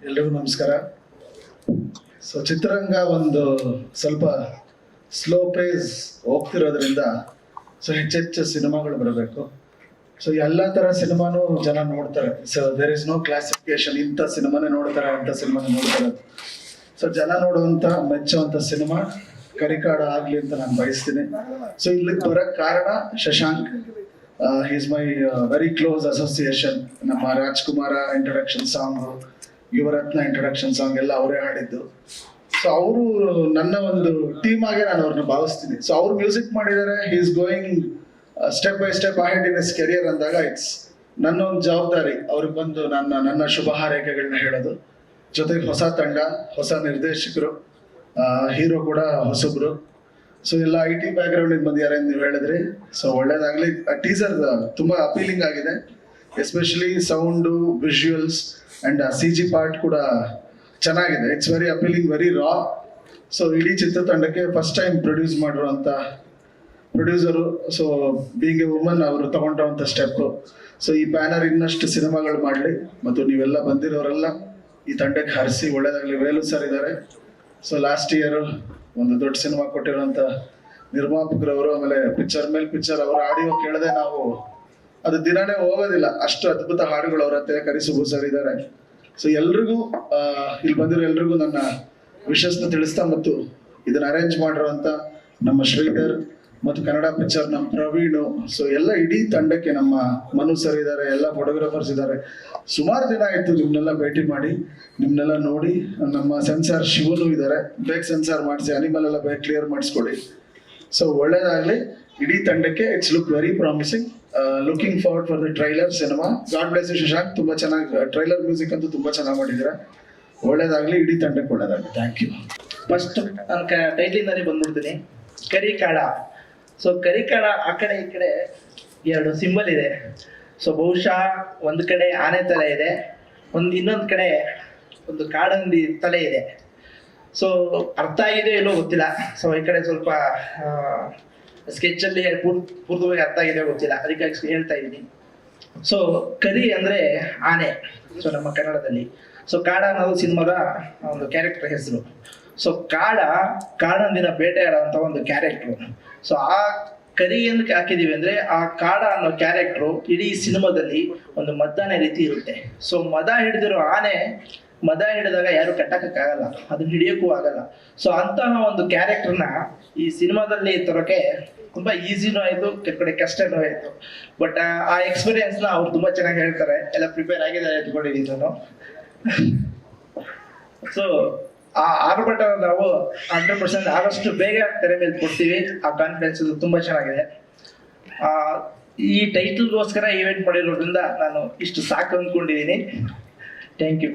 ಎಲ್ರಿಗೂ ನಮಸ್ಕಾರ. ಸೊ ಚಿತ್ರರಂಗ ಒಂದು ಸ್ವಲ್ಪ ಸ್ಲೋ ಪೇಸ್ ಹೋಗ್ತಿರೋದ್ರಿಂದ ಸೊ ಹೆಚ್ಚೆಚ್ಚು ಸಿನಿಮಾಗಳು ಬರಬೇಕು. ಸೊ ಎಲ್ಲ ಥರ ಸಿನಿಮಾನು ಜನ ನೋಡ್ತಾರೆ. So there is no classification, ಇಂಥ ಸಿನಿಮಾನೇ ನೋಡ್ತಾರೆ ಅಂಥ ಸಿನಿಮಾನೇ ನೋಡ್ತಾರೆ. ಸೊ ಜನ ನೋಡುವಂಥ ಮೆಚ್ಚುವಂಥ ಸಿನಿಮಾ ಕರಿಕಾಡ ಆಗಲಿ ಅಂತ ನಾನು ಬಯಸ್ತೀನಿ. ಸೊ ಇಲ್ಲಿಗೆ ಬರೋಕ್ಕೆ ಕಾರಣ Shashank. Is my very close association. ನಮ್ಮ Rajakumara introduction song, Yuvaratna introduction song ಎಲ್ಲ ಅವರೇ ಹಾಡಿದ್ದು. ಸೊ ಅವರು ನನ್ನ ಒಂದು ಟೀಮ್ ಆಗಿ ನಾನು ಅವ್ರನ್ನ ಭಾವಿಸ್ತೀನಿ. ಸೊ ಅವ್ರು ಮ್ಯೂಸಿಕ್ ಮಾಡಿದ್ದಾರೆ, he is going step by step ahead in his career ಅಂದಾಗ ಇಟ್ಸ್ ನನ್ನ ಒಂದು ಜವಾಬ್ದಾರಿ ಅವ್ರಿಗೆ ಬಂದು ನನ್ನ ಶುಭ ಹಾರೈಕೆಗಳನ್ನ ಹೇಳೋದು. ಜೊತೆಗೆ ಹೊಸ ತಂಡ, ಹೊಸ ನಿರ್ದೇಶಕರು, ಹೀರೋ ಕೂಡ ಹೊಸಬ್ರು. ಸೊ ಎಲ್ಲ IT ಬ್ಯಾಕ್ಗ್ರೌಂಡಿಗೆ ಬಂದಿದ್ದಾರೆ ಅಂತ ನೀವು ಹೇಳಿದ್ರಿ. ಸೊ ಒಳ್ಳೇದಾಗಲಿ. ಟೀಸರ್ ತುಂಬ ಅಪೀಲಿಂಗ್ ಆಗಿದೆ, especially sound, visuals and CG part ಕೂಡ ಚೆನ್ನಾಗಿದೆ. It's very appealing, very raw. So ಇಡೀ ಚಿತ್ರತಂಡಕ್ಕೆ ಫಸ್ಟ್ ಟೈಮ್ ಪ್ರೊಡ್ಯೂಸ್ ಮಾಡಿರುವಂಥ producer. So being a woman ಅವರು ತಗೊಂಡಿರುವಂಥ ಸ್ಟೆಪ್ಪು. ಸೊ ಈ ಬ್ಯಾನರ್ ಇನ್ನಷ್ಟು ಸಿನಿಮಾಗಳು ಮಾಡಲಿ ಮತ್ತು ನೀವೆಲ್ಲ ಬಂದಿರೋರೆಲ್ಲ ಈ ತಂಡಕ್ಕೆ ಹರಿಸಿ ಒಳ್ಳೇದಾಗಲಿ. ವೇಲು ಸರ್ ಇದ್ದಾರೆ. ಸೊ ಲಾಸ್ಟ್ ಇಯರು ಒಂದು ದೊಡ್ಡ ಸಿನಿಮಾ ಕೊಟ್ಟಿರೋಂಥ ನಿರ್ಮಾಪಕರವರು. ಆಮೇಲೆ ಪಿಕ್ಚರ್ ಮೇಲೆ ಪಿಕ್ಚರ್ ಅವರ ಆಡಿಯೋ ಕೇಳದೆ ನಾವು ಅದು ದಿನನೇ ಹೋಗೋದಿಲ್ಲ, ಅಷ್ಟು ಅದ್ಭುತ ಹಾಡುಗಳು ಅವ್ರ ಹತ್ರ. ಕರಿಸುಬು ಸರ್ ಇದ್ದಾರೆ. ಸೊ ಎಲ್ರಿಗೂ ಇಲ್ಲಿ ಬಂದಿರೋ ಎಲ್ರಿಗೂ ನನ್ನ ವಿಶಸ್ನ ತಿಳಿಸ್ತಾ, ಮತ್ತು ಇದನ್ನ ಅರೇಂಜ್ ಮಾಡಿರೋಂಥ ನಮ್ಮ ಶ್ರೀಧರ್ ಮತ್ತು ಕನ್ನಡ ಪಿಕ್ಚರ್ ನಮ್ಮ ಪ್ರವೀಣು, ಸೊ ಎಲ್ಲ ಇಡೀ ತಂಡಕ್ಕೆ ನಮ್ಮ ಮನು ಸರ್ ಇದ್ದಾರೆ, ಎಲ್ಲ ಫೋಟೋಗ್ರಾಫರ್ಸ್ ಇದ್ದಾರೆ. ಸುಮಾರು ದಿನ ಆಯಿತು ನಿಮ್ಮನ್ನೆಲ್ಲ ಭೇಟಿ ಮಾಡಿ, ನಿಮ್ಮನ್ನೆಲ್ಲ ನೋಡಿ. ನಮ್ಮ ಸೆನ್ಸಾರ್ ಶಿವನು ಇದ್ದಾರೆ, ಬೇಗ ಸೆನ್ಸಾರ್ ಮಾಡಿಸಿ, ಅನಿಮಲ್ ಎಲ್ಲ ಬೇಗ ಕ್ಲಿಯರ್ ಮಾಡಿಸ್ಕೊಡಿ. ಸೊ ಒಳ್ಳೇದಾಗಲಿ ಇಡೀ ತಂಡಕ್ಕೆ. It's look very promising. Looking forward for the trailer cinema. God bless you Shashank, ತುಂಬ ಚೆನ್ನಾಗಿ ಟ್ರೈಲರ್ ಮ್ಯೂಸಿಕ್ ಅಂತೂ ತುಂಬ ಚೆನ್ನಾಗಿ ಮಾಡಿದ್ದೀರಾ. ಒಳ್ಳೇದಾಗಲಿ, ಇಡೀ ತಂಡಕ್ಕೆ ಒಳ್ಳೇದಾಗಲಿ. Thank you. ಫಸ್ಟ್ ನಾನು ಟೈಟ್ಲಿಂದಾನೇ ಬಂದ್ಬಿಡ್ತೀನಿ. ಕರಿಕಾಡ. ಸೊ ಕರಿಕಾಡ, ಆ ಕಡೆ ಈ ಕಡೆ ಎರಡು ಸಿಂಬಲ್ ಇದೆ. ಸೊ ಬಹುಶಃ ಒಂದು ಕಡೆ ಆನೆ ತಲೆ ಇದೆ, ಇನ್ನೊಂದು ಕಡೆ ಒಂದು ಕಾಡಂದಿ ತಲೆ ಇದೆ. ಸೊ ಅರ್ಥ ಆಗಿದೆ ಎಲ್ಲೋ ಗೊತ್ತಿಲ್ಲ. ಸೊ ಈ ಕಡೆ ಸ್ವಲ್ಪ ಸ್ಕೆಚಲ್ಲಿ ಪೂರ್ತಿಯಾಗಿ ಅರ್ಥ ಆಗಿದೆ ಗೊತ್ತಿಲ್ಲ, ಅದಕ್ಕಾಗಿ ಹೇಳ್ತಾ ಇದ್ದೀನಿ. ಸೊ ಕರಿ ಅಂದರೆ ಆನೆ, ಸೊ ನಮ್ಮ ಕನ್ನಡದಲ್ಲಿ. ಸೊ ಕಾಡ ಅನ್ನೋದು ಸಿನಿಮಾದ ಒಂದು ಕ್ಯಾರೆಕ್ಟರ್ ಹೆಸರು. ಸೊ ಕಾಡಂದಿನ ಬೇಟೆಯಾಡುವಂಥ ಒಂದು ಕ್ಯಾರೆಕ್ಟ್ರು. ಸೊ ಆ ಕರಿ ಏನಕ್ಕೆ ಹಾಕಿದೀವಿ ಅಂದರೆ, ಆ ಕಾಡ ಅನ್ನೋ ಕ್ಯಾರೆಕ್ಟ್ರು ಇಡೀ ಸಿನಿಮಾದಲ್ಲಿ ಒಂದು ಮದ್ದಾನೆ ರೀತಿ ಇರುತ್ತೆ. ಸೊ ಮದ ಹಿಡಿದಿರೋ ಆನೆ ಮದ ಹಿಡಿದಾಗ ಯಾರು ಕಟ್ಟಕ್ಕಾಗಲ್ಲ, ಅದನ್ನ ಹಿಡಿಯೋಕ್ಕೂ ಆಗಲ್ಲ. ಸೊ ಅಂತಹ ಒಂದು ಕ್ಯಾರೆಕ್ಟರ್ನ ಈ ಸಿನಿಮಾದಲ್ಲಿ ತರೋಕೆ ತುಂಬ ಈಸಿನೂ ಆಯಿತು, ಕಡೆ ಕಷ್ಟನೂ ಆಯಿತು. ಬಟ್ ಆ ಎಕ್ಸ್ಪೀರಿಯನ್ಸ್ನ ಅವ್ರು ತುಂಬ ಚೆನ್ನಾಗಿ ಹೇಳ್ತಾರೆ, ಎಲ್ಲ ಪ್ರಿಪೇರ್ ಆಗಿದ್ದಾರೆ ಎತ್ಕೊಂಡಿದ್ದೀನಿ ನಾನು. ಸೊ ಆ ಆರ್ಭಟ ನಾವು 100% ಆದಷ್ಟು ಬೇಗ ತೆರೆ ಮೇಲೆ ಕೊಡ್ತೀವಿ. ಆ ಕಾನ್ಫಿಡೆನ್ಸ್ ತುಂಬ ಚೆನ್ನಾಗಿದೆ. ಈ ಟೈಟಲ್ಗೋಸ್ಕರ ಈವೆಂಟ್ ಮಾಡಿರೋದ್ರಿಂದ ನಾನು ಇಷ್ಟು ಸಾಕು ಅಂದ್ಕೊಂಡಿದ್ದೀನಿ. Thank you.